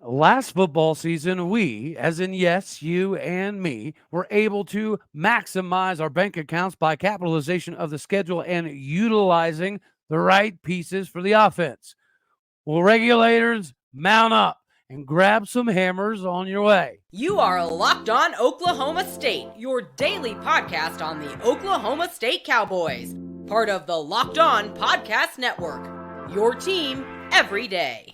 Last football season, we, as in yes, you and me, were able to maximize our bank accounts by capitalization of the schedule and utilizing the right pieces for the offense. Well, regulators, mount up and grab some hammers on your way. You are Locked On Oklahoma State, your daily podcast on the Oklahoma State Cowboys, part of the Locked On Podcast Network. Your team every day.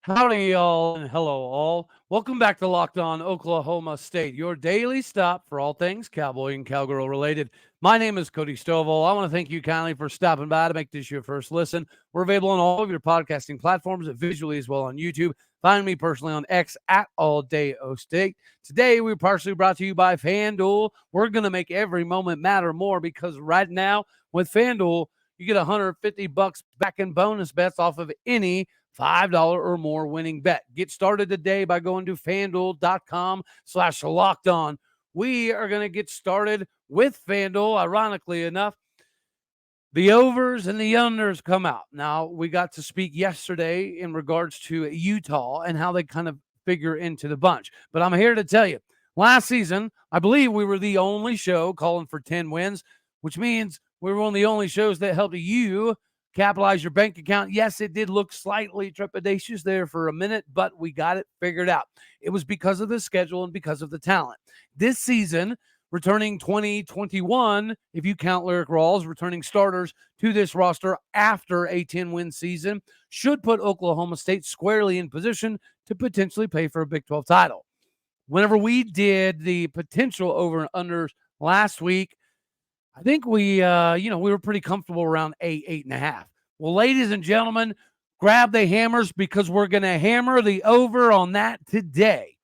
Howdy, y'all, and hello, all. Welcome back to Locked On Oklahoma State, your daily stop for all things Cowboy and Cowgirl related. My name is Cody Stovall. I want to thank you kindly for stopping by to make this your first listen. We're available on all of your podcasting platforms, visually as well on YouTube. Find me personally on X at AllDayOState. Today, we're partially brought to you by FanDuel. We're going to make every moment matter more because right now, with FanDuel, you get $150 back in bonus bets off of any $5 or more winning bet. Get started today by going to FanDuel.com/lockedon. We are going to get started with FanDuel. Ironically enough, the overs and the unders come out. Now, we got to speak yesterday in regards to Utah and how they kind of figure into the bunch. But I'm here to tell you, last season, I believe we were the only show calling for 10 wins, which means we were one of the only shows that helped you capitalize your bank account. Yes, it did look slightly trepidatious there for a minute, but we got it figured out. It was because of the schedule and because of the talent. This season, returning 2021, if you count Lyric Rawls, returning starters to this roster after a 10-win season, should put Oklahoma State squarely in position to potentially pay for a Big 12 title. Whenever we did the potential over and unders last week, I think we were pretty comfortable around 8.5. Well, ladies and gentlemen, grab the hammers because we're going to hammer the over on that today.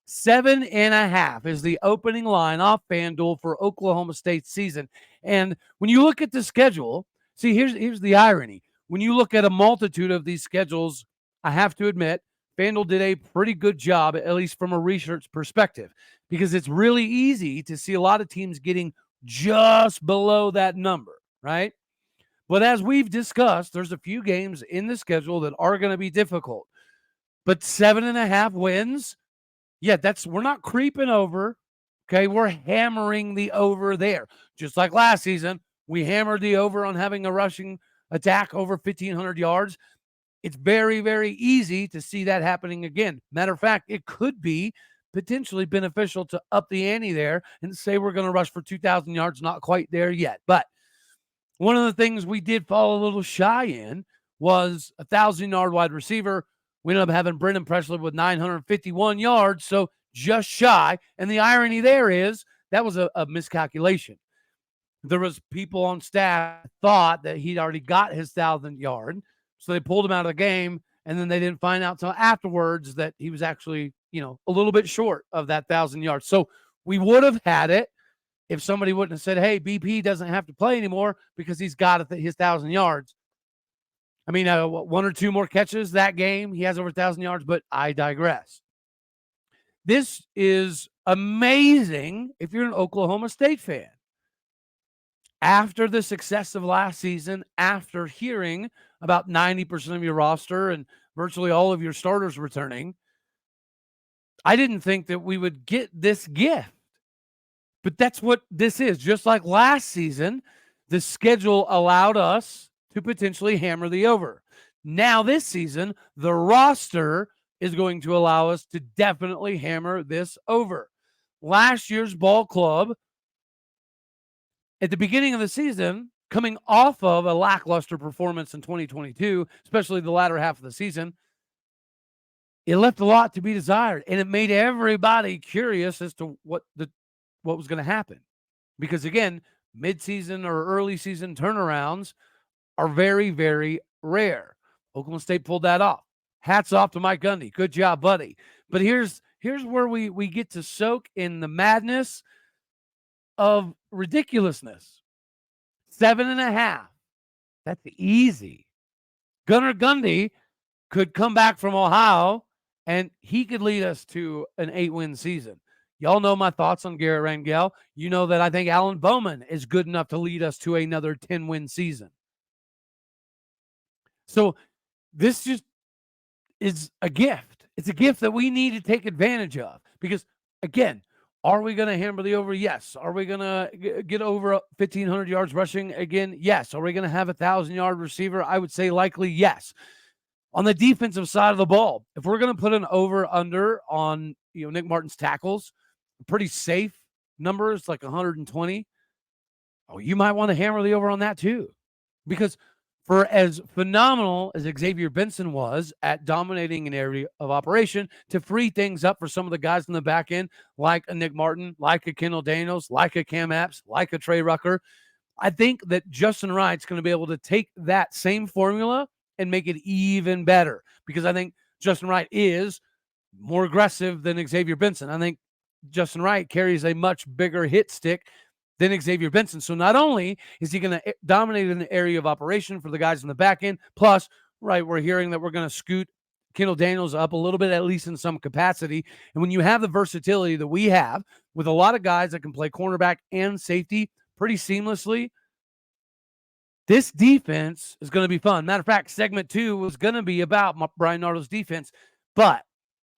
7.5 is the opening line off FanDuel for Oklahoma State season. And when you look at the schedule, see, here's the irony. When you look at a multitude of these schedules, I have to admit, FanDuel did a pretty good job, at least from a research perspective, because it's really easy to see a lot of teams getting just below that number, right? But as we've discussed, there's a few games in the schedule that are going to be difficult. But 7.5 wins, yeah, we're not creeping over. Okay, we're hammering the over there. Just like last season, we hammered the over on having a rushing attack over 1,500 yards. It's very, very easy to see that happening again. Matter of fact, it could be potentially beneficial to up the ante there and say we're going to rush for 2,000 yards. Not quite there yet. But one of the things we did fall a little shy in was a 1,000-yard wide receiver. We ended up having Brendan Presley with 951 yards, so just shy. And the irony there is that was a miscalculation. There was people on staff thought that he'd already got his 1,000 yard, so they pulled him out of the game, and then they didn't find out until afterwards that he was actually, a little bit short of that 1,000 yards. So we would have had it if somebody wouldn't have said, hey, BP doesn't have to play anymore because he's got his 1,000 yards. I mean, one or two more catches that game, he has over 1,000 yards, but I digress. This is amazing if you're an Oklahoma State fan. After the success of last season, after hearing about 90% of your roster and virtually all of your starters returning, I didn't think that we would get this gift. But that's what this is. Just like last season, the schedule allowed us to potentially hammer the over. Now this season, the roster is going to allow us to definitely hammer this over. Last year's ball club, at the beginning of the season, coming off of a lackluster performance in 2022, especially the latter half of the season, it left a lot to be desired, and it made everybody curious as to what was going to happen. Because again, midseason or early season turnarounds are very, very rare. Oklahoma State pulled that off. Hats off to Mike Gundy. Good job, buddy. But here's where we get to soak in the madness of ridiculousness. 7.5. That's easy. Gunnar Gundy could come back from Ohio, and he could lead us to an 8-win season. Y'all know my thoughts on Garrett Rangel. You know that I think Alan Bowman is good enough to lead us to another 10-win season. So this just is a gift. It's a gift that we need to take advantage of because, again, are we going to hammer the over? Yes. Are we going to get over 1,500 yards rushing again? Yes. Are we going to have a 1,000-yard receiver? I would say likely yes. On the defensive side of the ball, if we're going to put an over-under on Nick Martin's tackles, pretty safe numbers like 120, you might want to hammer the over on that too. Because for as phenomenal as Xavier Benson was at dominating an area of operation, to free things up for some of the guys in the back end, like a Nick Martin, like a Kendall Daniels, like a Cam Epps, like a Trey Rucker, I think that Justin Wright's going to be able to take that same formula and make it even better, because I think Justin Wright is more aggressive than Xavier Benson. I think Justin Wright carries a much bigger hit stick than Xavier Benson. So not only is he going to dominate in the area of operation for the guys in the back end, plus, right, we're hearing that we're going to scoot Kendall Daniels up a little bit, at least in some capacity. And when you have the versatility that we have with a lot of guys that can play cornerback and safety pretty seamlessly, this defense is going to be fun. Matter of fact, segment 2 was going to be about Brian Nardo's defense, but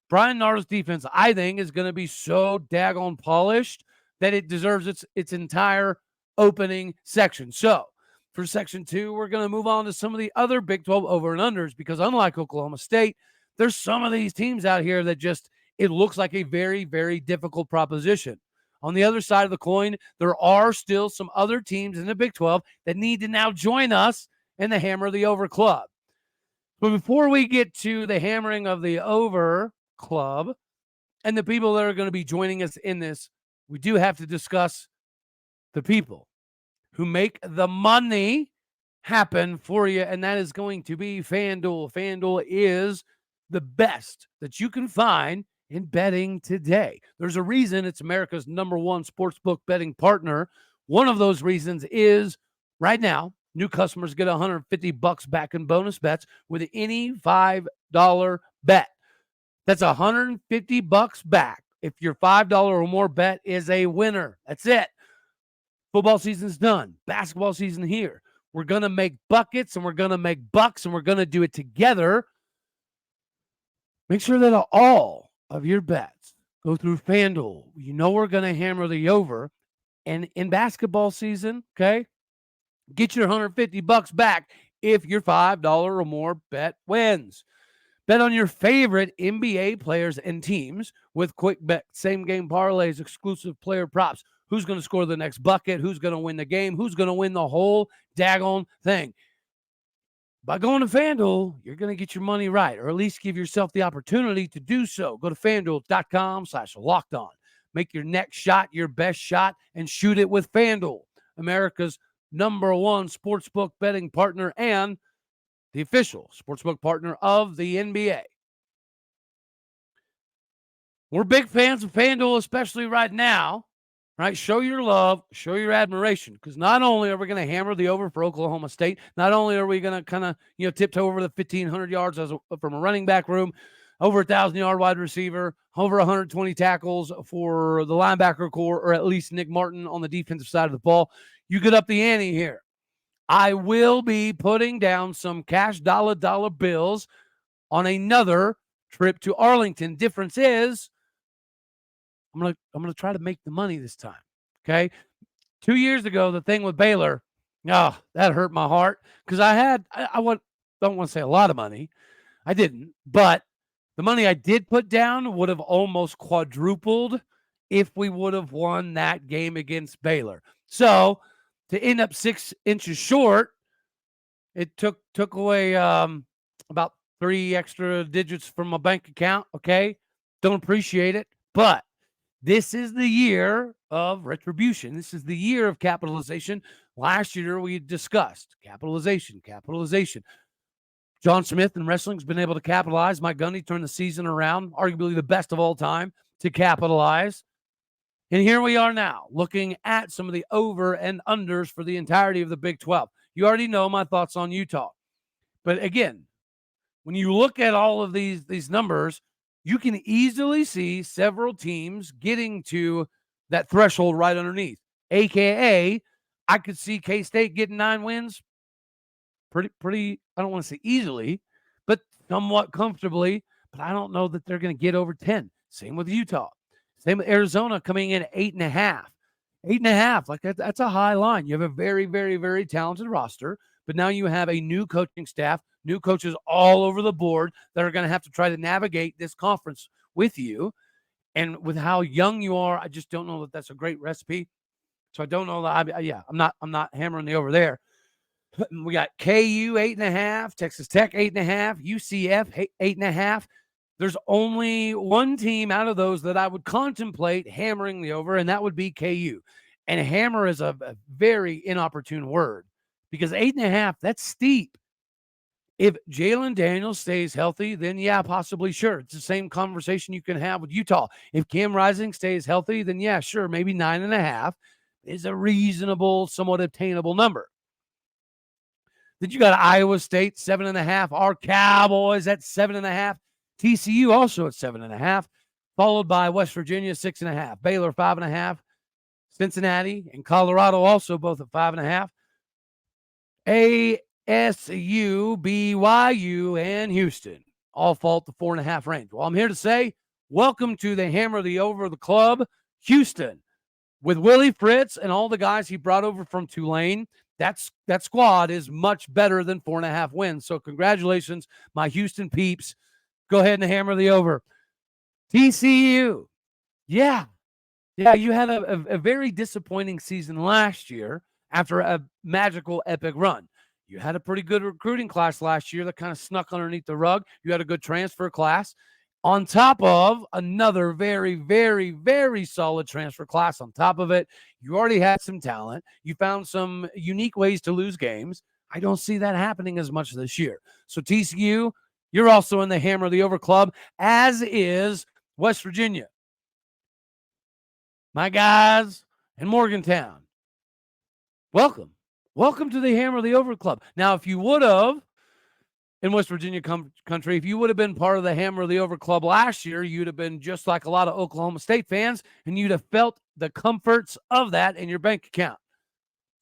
Brian Nardo's defense, I think, is going to be so daggone polished that it deserves its entire opening section. So for section 2, we're going to move on to some of the other Big 12 over and unders, because unlike Oklahoma State, there's some of these teams out here that just, it looks like a very, very difficult proposition. On the other side of the coin, there are still some other teams in the Big 12 that need to now join us in the Hammer the Over Club. But before we get to the hammering of the Over Club and the people that are going to be joining us in this, we do have to discuss the people who make the money happen for you, and that is going to be FanDuel. FanDuel is the best that you can find in betting today. There's a reason it's America's #1 sportsbook betting partner. One of those reasons is right now, new customers get $150 back in bonus bets with any $5 bet. That's $150 back if your $5 or more bet is a winner. That's it. Football season's done. Basketball season here. We're going to make buckets, and we're going to make bucks, and we're going to do it together. Make sure that all of your bets go through FanDuel. You know we're going to hammer the over. And in basketball season, okay, get your $150 back if your $5 or more bet wins. Bet on your favorite NBA players and teams with quick bet, same-game parlays, exclusive player props. Who's going to score the next bucket? Who's going to win the game? Who's going to win the whole daggone thing? By going to FanDuel, you're going to get your money right, or at least give yourself the opportunity to do so. Go to FanDuel.com/lockedon. Make your next shot your best shot and shoot it with FanDuel, America's #1 sportsbook betting partner and the official sportsbook partner of the NBA. We're big fans of FanDuel, especially right now. Right? Show your love, show your admiration, because not only are we going to hammer the over for Oklahoma State, not only are we going to kind of, tiptoe over the 1,500 yards from a running back room, over 1,000-yard wide receiver, over 120 tackles for the linebacker core, or at least Nick Martin on the defensive side of the ball. You get up the ante here. I will be putting down some cash dollar bills on another trip to Arlington. Difference is, I'm gonna try to make the money this time. Okay. 2 years ago, the thing with Baylor, that hurt my heart, because I don't want to say a lot of money. I didn't, but the money I did put down would have almost quadrupled if we would have won that game against Baylor. So to end up 6 inches short, it took away about 3 extra digits from my bank account. Okay. Don't appreciate it, but this is the year of retribution. This is the year of capitalization. Last year, we discussed capitalization. John Smith in wrestling has been able to capitalize. Mike Gundy turned the season around, arguably the best of all time, to capitalize. And here we are now, looking at some of the over and unders for the entirety of the Big 12. You already know my thoughts on Utah. But again, when you look at all of these numbers, you can easily see several teams getting to that threshold right underneath. AKA, I could see K-State getting 9 wins pretty, I don't want to say easily, but somewhat comfortably. But I don't know that they're going to get over 10. Same with Utah. Same with Arizona coming in at 8.5. 8.5, like that's a high line. You have a very, very, very talented roster, but now you have a new coaching staff, new coaches all over the board that are going to have to try to navigate this conference with you. And with how young you are, I just don't know that that's a great recipe. So I don't know that. I'm not hammering the over there. We got KU 8.5, Texas Tech 8.5, UCF 8.5. There's only one team out of those that I would contemplate hammering the over, and that would be KU. And hammer is a very inopportune word because 8.5, that's steep. If Jalen Daniels stays healthy, then yeah, possibly, sure. It's the same conversation you can have with Utah. If Cam Rising stays healthy, then yeah, sure, maybe 9.5 is a reasonable, somewhat obtainable number. Then you got Iowa State 7.5, our Cowboys at 7.5, TCU also at 7.5, followed by West Virginia 6.5, Baylor 5.5, Cincinnati and Colorado also both at 5.5. ASU, BYU, and Houston all fall at the 4.5 range. Well, I'm here to say, welcome to the Hammer the Over the Club, Houston. With Willie Fritz and all the guys he brought over from Tulane, that squad is much better than 4.5 wins. So congratulations, my Houston peeps. Go ahead and hammer the over. TCU. Yeah, you had a very disappointing season last year after a magical, epic run. You had a pretty good recruiting class last year that kind of snuck underneath the rug. You had a good transfer class on top of another very, very, very solid transfer class. On top of it, you already had some talent. You found some unique ways to lose games. I don't see that happening as much this year. So TCU, you're also in the Hammer the Over Club, as is West Virginia. My guys in Morgantown, welcome. Welcome to the Hammer the Over Club. Now, if you would have, in West Virginia country, if you would have been part of the Hammer the Over Club last year, you'd have been just like a lot of Oklahoma State fans, and you'd have felt the comforts of that in your bank account.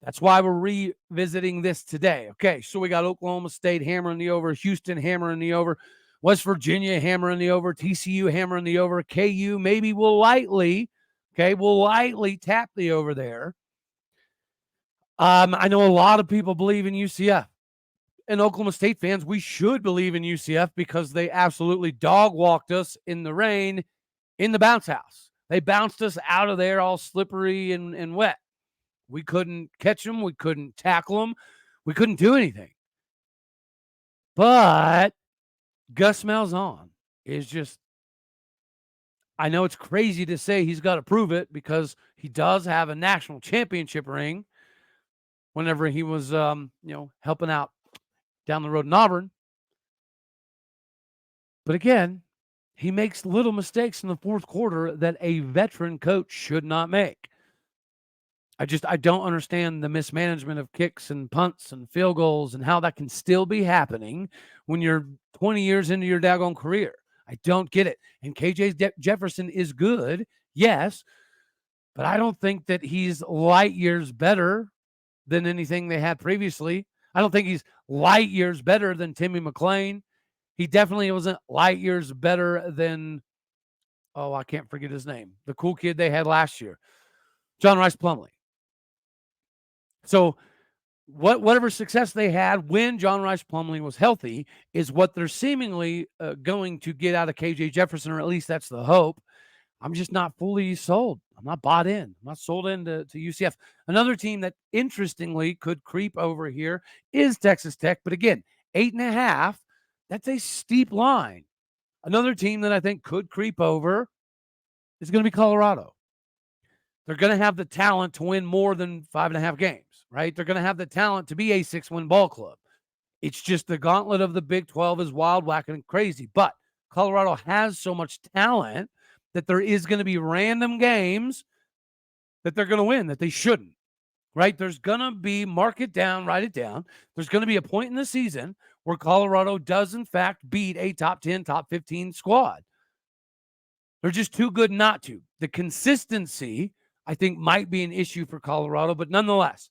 That's why we're revisiting this today. Okay, so we got Oklahoma State hammering the over, Houston hammering the over, West Virginia hammering the over, TCU hammering the over, KU maybe we'll lightly tap the over there. I know a lot of people believe in UCF. And Oklahoma State fans, we should believe in UCF because they absolutely dog-walked us in the rain in the bounce house. They bounced us out of there all slippery and wet. We couldn't catch them. We couldn't tackle them. We couldn't do anything. But Gus Malzahn is just, I know it's crazy to say he's got to prove it because he does have a national championship ring whenever he was, helping out down the road in Auburn. But again, he makes little mistakes in the fourth quarter that a veteran coach should not make. I don't understand the mismanagement of kicks and punts and field goals and how that can still be happening when you're 20 years into your daggone career. I don't get it. And KJ Jefferson is good, yes, but I don't think that he's light years better than anything they had previously. I don't think he's light years better than Timmy McClain. He definitely wasn't light years better than, I can't forget his name, the cool kid they had last year, John Rice Plumlee. So whatever success they had when John Rice Plumlee was healthy is what they're seemingly going to get out of KJ Jefferson, or at least that's the hope. I'm just not fully sold. I'm not bought in. I'm not sold into UCF. Another team that interestingly could creep over here is Texas Tech. But again, 8.5, that's a steep line. Another team that I think could creep over is going to be Colorado. They're going to have the talent to win more than 5.5 games, right? They're going to have the talent to be a 6-win ball club. It's just the gauntlet of the Big 12 is wild, whacking, and crazy. But Colorado has so much talent that there is going to be random games that they're going to win that they shouldn't, right? There's going to be, mark it down, write it down. There's going to be a point in the season where Colorado does, in fact, beat a top 10, top 15 squad. They're just too good not to. The consistency, I think, might be an issue for Colorado, but nonetheless,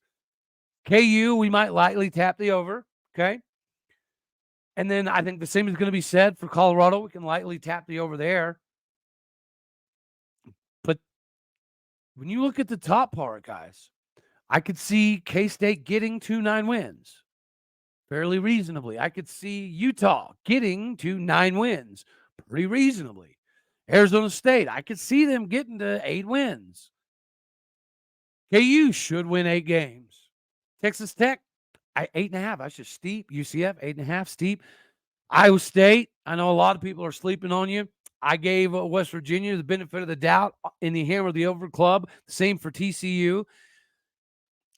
KU, we might lightly tap the over, okay? And then I think the same is going to be said for Colorado. We can lightly tap the over there. But when you look at the top part, guys, I could see K-State getting to 9 wins fairly reasonably. I could see Utah getting to 9 wins pretty reasonably. Arizona State, I could see them getting to 8 wins. KU should win 8 games. Texas Tech, 8.5. That's just steep. UCF, 8.5, steep. Iowa State, I know a lot of people are sleeping on you. I gave West Virginia the benefit of the doubt in the hammer the over club. Same for TCU.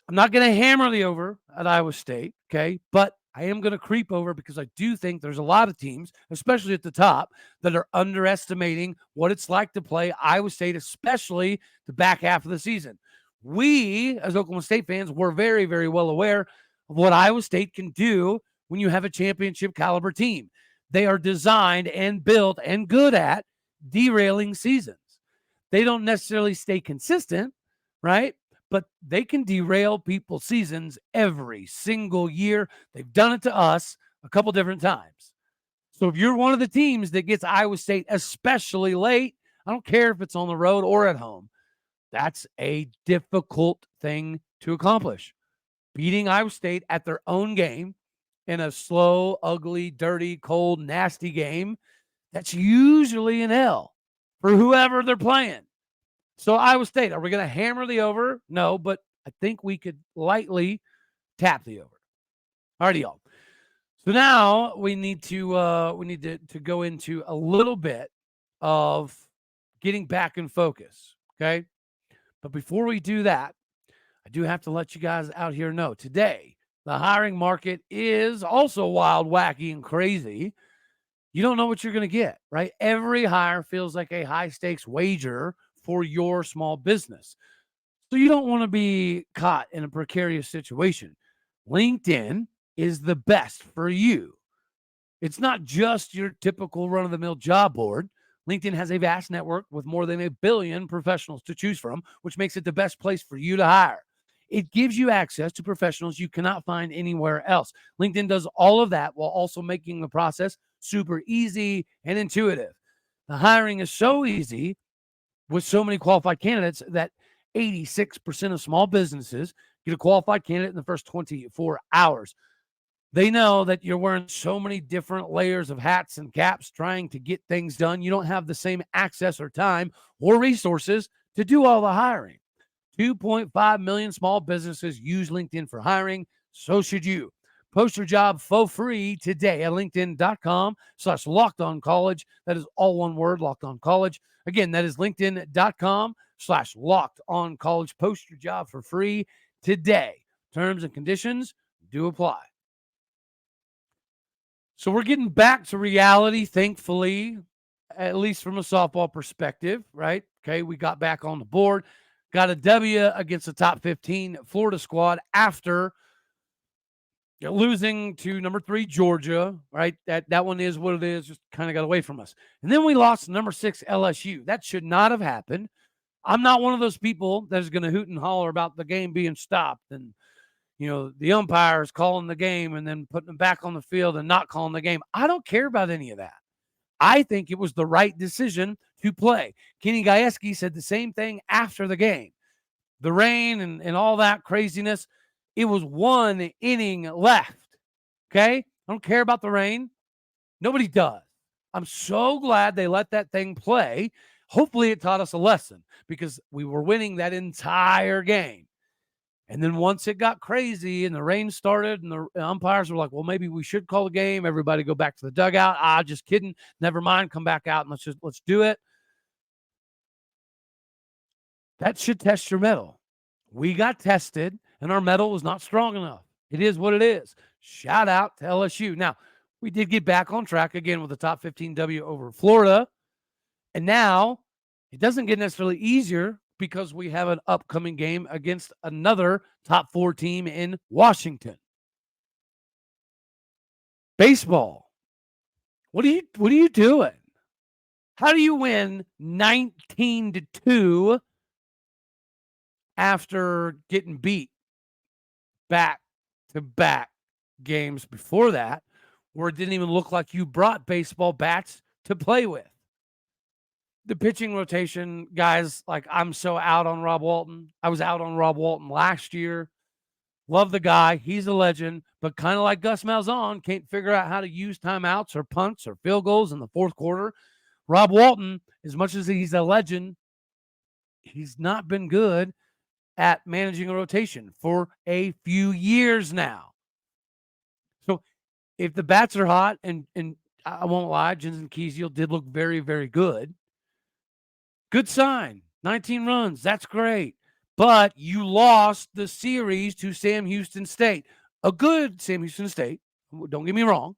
I'm not going to hammer the over at Iowa State, okay? But I am going to creep over because I do think there's a lot of teams, especially at the top, that are underestimating what it's like to play Iowa State, especially the back half of the season. We, as Oklahoma State fans, were very, very well aware of what Iowa State can do when you have a championship caliber team. They are designed and built and good at derailing seasons. They don't necessarily stay consistent, right? But they can derail people's seasons every single year. They've done it to us a couple different times. So if you're one of the teams that gets Iowa State especially late, I don't care if it's on the road or at home, that's a difficult thing to accomplish. Beating Iowa State at their own game in a slow, ugly, dirty, cold, nasty game, that's usually an L for whoever they're playing. So Iowa State, are we going to hammer the over? No, but I think we could lightly tap the over. All righty, y'all. So now we need to go into a little bit of getting back in focus, okay? But before we do that, I do have to let you guys out here know today the hiring market is also wild, wacky, and crazy. You don't know what you're going to get, right? Every hire feels like a high-stakes wager for your small business. So you don't want to be caught in a precarious situation. LinkedIn is the best for you. It's not just your typical run-of-the-mill job board. LinkedIn has a vast network with more than 1 billion professionals to choose from, which makes it the best place for you to hire. It gives you access to professionals you cannot find anywhere else. LinkedIn does all of that while also making the process super easy and intuitive. The hiring is so easy with so many qualified candidates that 86% of small businesses get a qualified candidate in the first 24 hours. They know that you're wearing so many different layers of hats and caps trying to get things done. You don't have the same access or time or resources to do all the hiring. 2.5 million small businesses use LinkedIn for hiring. So should you. Post your job for free today at linkedin.com/lockedoncollege. That is all one word, Locked On College. Again, that is linkedin.com/lockedoncollege. Post your job for free today. Terms and conditions do apply. So we're getting back to reality, thankfully, at least from a softball perspective, right? Okay, we got back on the board. Got a W against the top 15 Florida squad after losing to number 3 Georgia, right? That one is what it is, just kind of got away from us. And then we lost to number 6 LSU. That should not have happened. I'm not one of those people that is going to hoot and holler about the game being stopped and, the umpires calling the game and then putting them back on the field and not calling the game. I don't care about any of that. I think it was the right decision to play. Kenny Gajewski said the same thing after the game. The rain and all that craziness, it was 1 inning left, okay? I don't care about the rain. Nobody does. I'm so glad they let that thing play. Hopefully it taught us a lesson because we were winning that entire game. And then once it got crazy and the rain started and the umpires were like, well, maybe we should call the game. Everybody go back to the dugout. Just kidding. Never mind. Come back out and let's do it. That should test your mettle. We got tested and our mettle was not strong enough. It is what it is. Shout out to LSU. Now, we did get back on track again with the top 15 W over Florida. And now it doesn't get necessarily easier because we have an upcoming game against another top 4 team in Washington. Baseball. What are you doing? How do you win 19-2 after getting beat back-to-back games before that, where it didn't even look like you brought baseball bats to play with? The pitching rotation, guys, like, I'm so out on Rob Walton. I was out on Rob Walton last year. Love the guy. He's a legend, but kind of like Gus Malzahn, can't figure out how to use timeouts or punts or field goals in the fourth quarter. Rob Walton, as much as he's a legend, he's not been good at managing a rotation for a few years now. So if the bats are hot, and I won't lie, Jensen Keesiel did look very, very good. Good sign. 19 runs. That's great. But you lost the series to Sam Houston State. A good Sam Houston State. Don't get me wrong.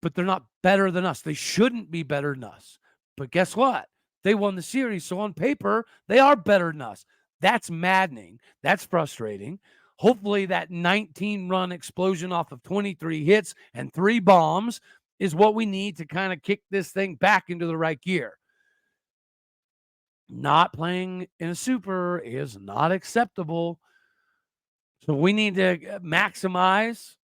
But they're not better than us. They shouldn't be better than us. But guess what? They won the series. So on paper, they are better than us. That's maddening. That's frustrating. Hopefully that 19-run explosion off of 23 hits and 3 bombs is what we need to kind of kick this thing back into the right gear. Not playing in a super is not acceptable. So we need to maximize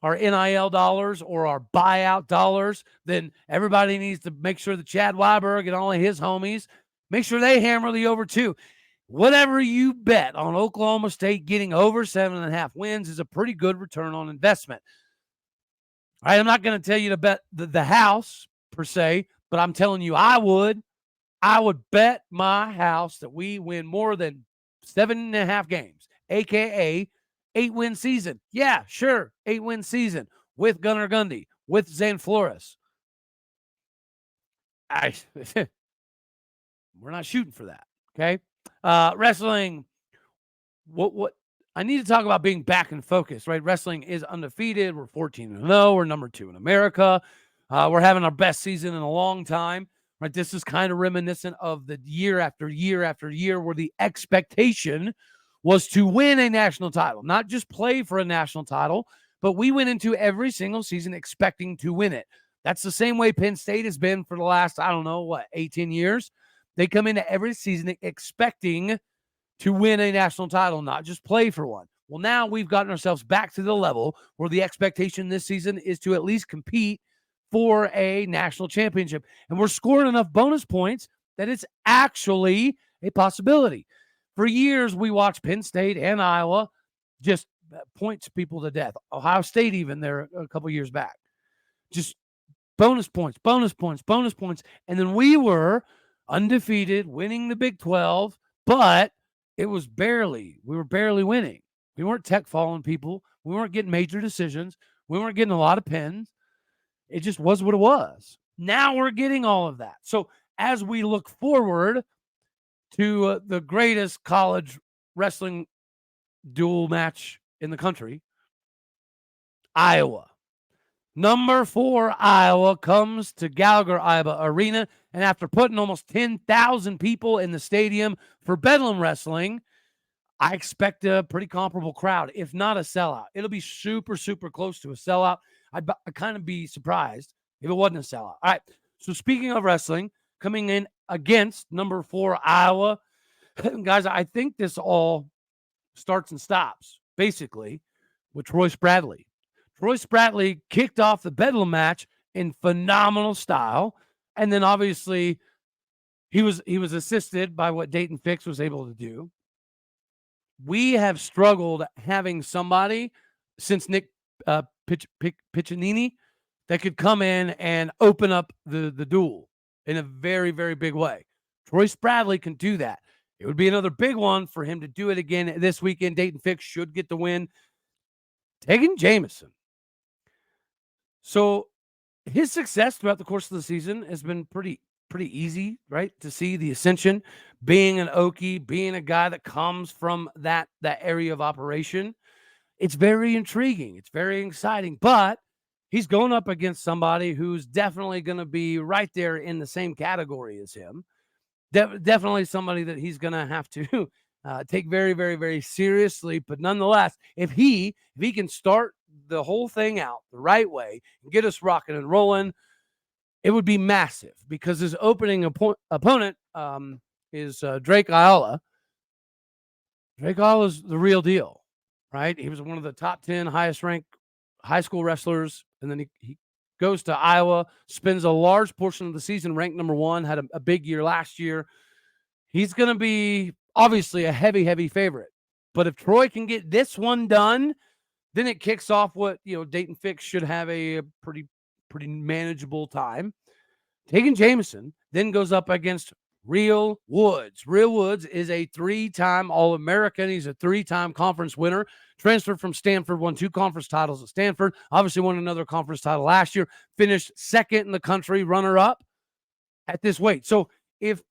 our NIL dollars or our buyout dollars. Then everybody needs to make sure that Chad Weiberg and all of his homies, make sure they hammer the over too. Whatever you bet on Oklahoma State getting over 7.5 wins is a pretty good return on investment. All right, I'm not going to tell you to bet the house per se, but I'm telling you I would bet my house that we win more than 7.5 games, a.k.a. 8-win season. Yeah, sure, 8-win season with Gunnar Gundy, with Zane Flores. We're not shooting for that, okay? Wrestling, what I need to talk about being back in focus, right? Wrestling is undefeated. We're 14-0. We're number 2 in America. We're having our best season in a long time. Right, this is kind of reminiscent of the year after year after year where the expectation was to win a national title, not just play for a national title, but we went into every single season expecting to win it. That's the same way Penn State has been for the last, 18 years. They come into every season expecting to win a national title, not just play for one. Well, now we've gotten ourselves back to the level where the expectation this season is to at least compete for a national championship. And we're scoring enough bonus points that it's actually a possibility. For years, we watched Penn State and Iowa just point people to death. Ohio State even there a couple years back. Just bonus points. And then we were undefeated, winning the Big 12, but we were barely winning. We weren't tech following people. We weren't getting major decisions. We weren't getting a lot of pins. It just was what it was. Now we're getting all of that. So as we look forward to the greatest college wrestling duel match in the country, Iowa. Number 4, Iowa comes to Gallagher-Iba Arena. And after putting almost 10,000 people in the stadium for Bedlam Wrestling, I expect a pretty comparable crowd, if not a sellout. It'll be super, super close to a sellout. I'd kind of be surprised if it wasn't a sellout. All right. So speaking of wrestling, coming in against number 4, Iowa, guys, I think this all starts and stops, basically, with Troy Spradley. Troy Spradley kicked off the Bedlam match in phenomenal style. And then obviously he was assisted by what Dayton Fix was able to do. We have struggled having somebody since Nick Piccinini that could come in and open up the duel in a very, very big way. Troy Spradley can do that. It would be another big one for him to do it again this weekend. Dayton Fix should get the win. Tegan Jameson. So his success throughout the course of the season has been pretty easy, right? To see the ascension, being an Okie, being a guy that comes from that area of operation. It's very intriguing. It's very exciting, but he's going up against somebody who's definitely going to be right there in the same category as him. Definitely somebody that he's going to have to take very, very, very seriously. But nonetheless, if he can start the whole thing out the right way and get us rocking and rolling, it would be massive because his opening opponent is Drake Ayala. Drake Ayala is the real deal, right? He was one of the top 10 highest ranked high school wrestlers, and then he goes to Iowa, spends a large portion of the season ranked number 1, had a big year last year. He's going to be obviously a heavy favorite. But if Troy can get this one done, then it kicks off what, Dayton Fix should have a pretty manageable time. Tegan Jameson then goes up against Real Woods. Real Woods is a 3-time All-American. He's a 3-time conference winner. Transferred from Stanford, won 2 conference titles at Stanford. Obviously won another conference title last year. Finished second in the country, runner-up at this weight. So if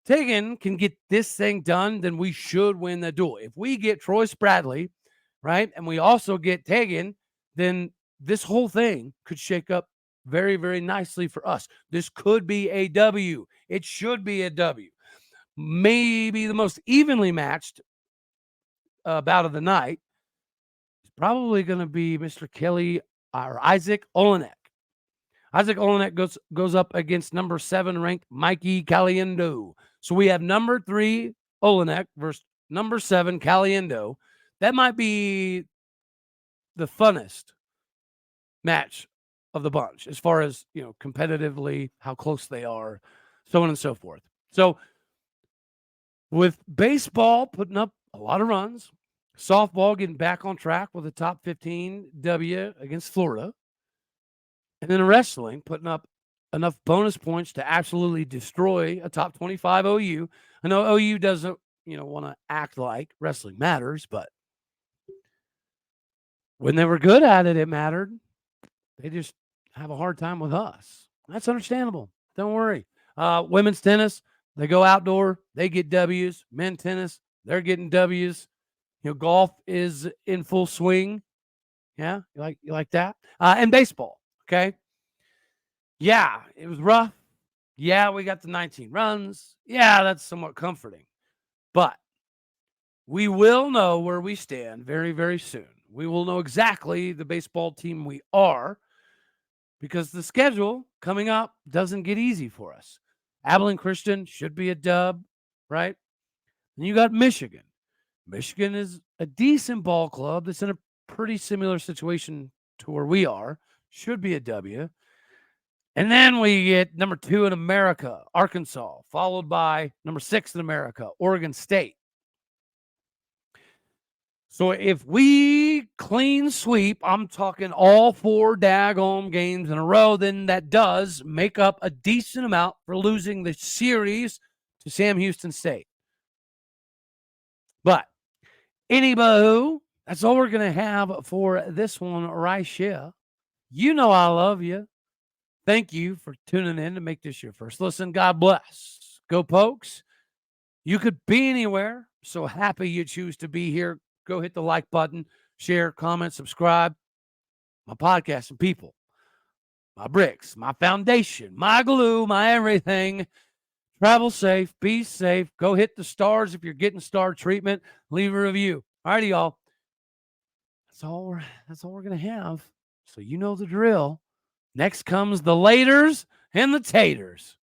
Tegan can get this thing done, then we should win the duel. If we get Troy Spradley, right, and we also get Tegan, then this whole thing could shake up very, very nicely for us. This could be a W. It should be a W. Maybe the most evenly matched bout of the night is probably going to be Mr. Kelly or Isaac Olenek. Isaac Olenek goes up against number 7 ranked Mikey Caliendo. So we have number 3 Olenek versus number 7 Caliendo. That might be the funnest match of the bunch as far as, competitively, how close they are, so on and so forth. So with baseball putting up a lot of runs, softball getting back on track with a top 15 W against Florida, and then wrestling putting up enough bonus points to absolutely destroy a top 25 OU. I know OU doesn't, want to act like wrestling matters, but when they were good at it, it mattered. They just have a hard time with us. That's understandable. Don't worry. Women's tennis, they go outdoor, they get W's. Men tennis, they're getting W's. Golf is in full swing. Yeah, you like that? And baseball, okay? Yeah, it was rough. Yeah, we got the 19 runs. Yeah, that's somewhat comforting. But we will know where we stand very, very soon. We will know exactly the baseball team we are because the schedule coming up doesn't get easy for us. Abilene Christian should be a dub, right? And you got Michigan. Michigan is a decent ball club that's in a pretty similar situation to where we are. Should be a W. And then we get number 2 in America, Arkansas, followed by number 6 in America, Oregon State. So if we clean sweep, I'm talking all 4 daggone games in a row, then that does make up a decent amount for losing the series to Sam Houston State. But anywho, that's all we're going to have for this one right here. You know I love you. Thank you for tuning in to make this your first listen. God bless. Go Pokes. You could be anywhere. So happy you choose to be here. Go hit the like button, share, comment, subscribe. My podcast and people, my bricks, my foundation, my glue, my everything. Travel safe, be safe. Go hit the stars if you're getting star treatment. Leave a review. All righty, y'all. That's all we're gonna have. So you know the drill. Next comes the laters and the taters.